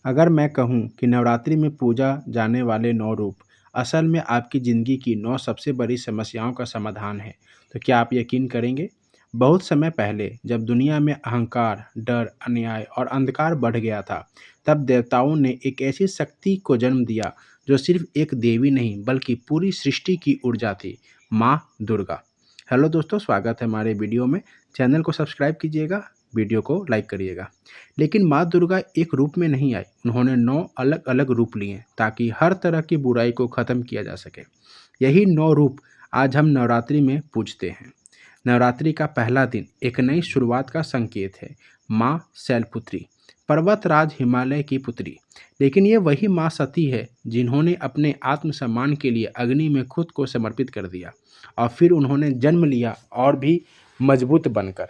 अगर मैं कहूँ कि नवरात्रि में पूजा जाने वाले 9 रूप असल में आपकी ज़िंदगी की 9 सबसे बड़ी समस्याओं का समाधान है, तो क्या आप यकीन करेंगे? बहुत समय पहले जब दुनिया में अहंकार, डर, अन्याय और अंधकार बढ़ गया था, तब देवताओं ने एक ऐसी शक्ति को जन्म दिया जो सिर्फ एक देवी नहीं बल्कि पूरी सृष्टि की ऊर्जा थी, माँ दुर्गा। हेलो दोस्तों, स्वागत है हमारे वीडियो में। चैनल को सब्सक्राइब कीजिएगा, वीडियो को लाइक करिएगा। लेकिन माँ दुर्गा एक रूप में नहीं आई, उन्होंने 9 अलग अलग रूप लिए ताकि हर तरह की बुराई को ख़त्म किया जा सके। यही 9 रूप आज हम नवरात्रि में पूजते हैं। नवरात्रि का पहला दिन एक नई शुरुआत का संकेत है। माँ शैलपुत्री, पर्वतराज हिमालय की पुत्री। लेकिन ये वही माँ सती है जिन्होंने अपने आत्मसम्मान के लिए अग्नि में खुद को समर्पित कर दिया और फिर उन्होंने जन्म लिया और भी मजबूत बनकर।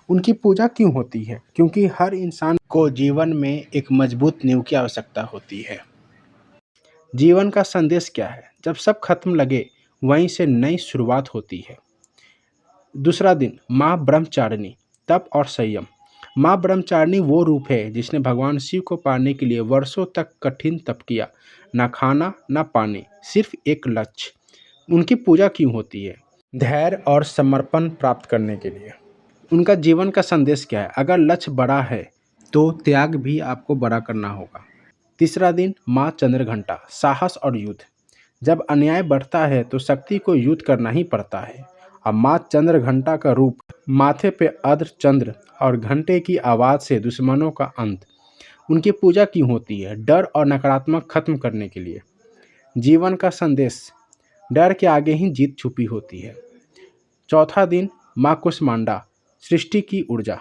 उनकी पूजा क्यों होती है? क्योंकि हर इंसान को जीवन में एक मजबूत नींव की आवश्यकता होती है। जीवन का संदेश क्या है? जब सब खत्म लगे, वहीं से नई शुरुआत होती है। दूसरा दिन माँ ब्रह्मचारिणी, तप और संयम। माँ ब्रह्मचारिणी वो रूप है जिसने भगवान शिव को पाने के लिए वर्षों तक कठिन तप किया। ना खाना ना पानी, सिर्फ एक लक्ष्य। उनकी पूजा क्यों होती है? धैर्य और समर्पण प्राप्त करने के लिए। उनका जीवन का संदेश क्या है? अगर लक्ष्य बड़ा है तो त्याग भी आपको बड़ा करना होगा। तीसरा दिन माँ चंद्रघंटा, साहस और युद्ध। जब अन्याय बढ़ता है तो शक्ति को युद्ध करना ही पड़ता है। अब माँ चंद्रघंटा का रूप, माथे पे अर्ध चंद्र और घंटे की आवाज़ से दुश्मनों का अंत। उनकी पूजा क्यों होती है? डर और नकारात्मक खत्म करने के लिए। जीवन का संदेश, डर के आगे ही जीत छुपी होती है। चौथा दिन माँ कुष्मांडा, सृष्टि की ऊर्जा।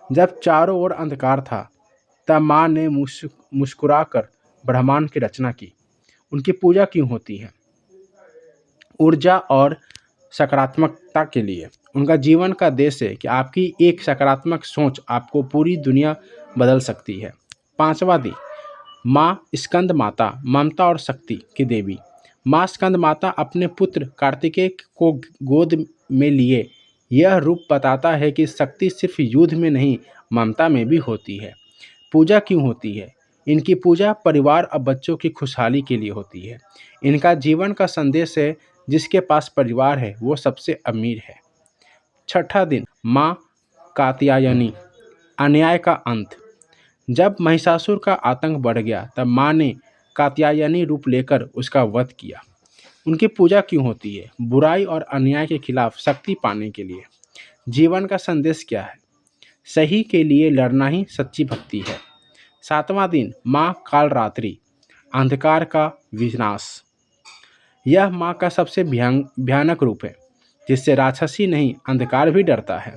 जब चारों ओर अंधकार था, तब माँ ने मुस्कुराकर ब्रह्मांड की रचना की। उनकी पूजा क्यों होती है? ऊर्जा और सकारात्मकता के लिए। उनका जीवन का देश है कि आपकी एक सकारात्मक सोच आपको पूरी दुनिया बदल सकती है। पांचवा दिन माँ स्कंद माता, ममता और शक्ति की देवी। माँ स्कंद माता अपने पुत्र कार्तिकेय को गोद में लिए यह रूप बताता है कि शक्ति सिर्फ युद्ध में नहीं, ममता में भी होती है। पूजा क्यों होती है? इनकी पूजा परिवार और बच्चों की खुशहाली के लिए होती है। इनका जीवन का संदेश है, जिसके पास परिवार है वो सबसे अमीर है। छठा दिन माँ कात्यायनी, अन्याय का अंत। जब महिषासुर का आतंक बढ़ गया, तब माँ ने कात्यायनी रूप लेकर उसका वध किया। उनकी पूजा क्यों होती है? बुराई और अन्याय के खिलाफ शक्ति पाने के लिए। जीवन का संदेश क्या है? सही के लिए लड़ना ही सच्ची भक्ति है। सातवां दिन माँ कालरात्रि, अंधकार का विनाश। यह माँ का सबसे भयानक रूप है, जिससे राक्षसी नहीं अंधकार भी डरता है।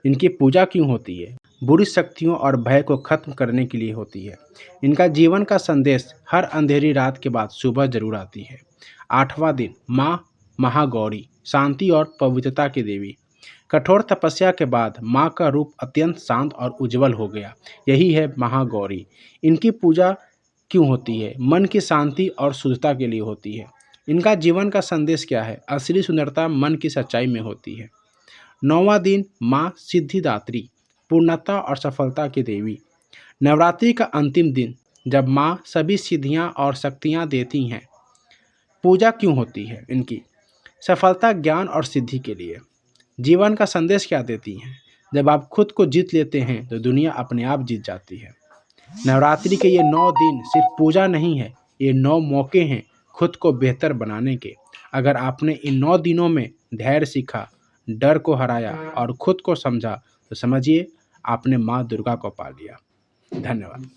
इनकी पूजा क्यों होती है? बुरी शक्तियों और भय को खत्म करने के लिए होती है। इनका जीवन का संदेश, हर अंधेरी रात के बाद सुबह जरूर आती है। आठवां दिन माँ महागौरी, शांति और पवित्रता की देवी। कठोर तपस्या के बाद माँ का रूप अत्यंत शांत और उज्जवल हो गया। यही है महागौरी। इनकी पूजा क्यों होती है? मन की शांति और शुद्धता के लिए होती है। इनका जीवन का संदेश क्या है? असली सुंदरता मन की सच्चाई में होती है। नौवां दिन माँ सिद्धिदात्री, पूर्णता और सफलता की देवी। नवरात्रि का अंतिम दिन, जब माँ सभी सिद्धियाँ और शक्तियाँ देती हैं। पूजा क्यों होती है इनकी? सफलता, ज्ञान और सिद्धि के लिए। जीवन का संदेश क्या देती हैं? जब आप खुद को जीत लेते हैं तो दुनिया अपने आप जीत जाती है। नवरात्रि के ये 9 दिन सिर्फ पूजा नहीं है, ये 9 मौके हैं खुद को बेहतर बनाने के। अगर आपने इन 9 दिनों में धैर्य सीखा, डर को हराया और खुद को समझा, तो समझिए आपने माँ दुर्गा को पा लिया। धन्यवाद।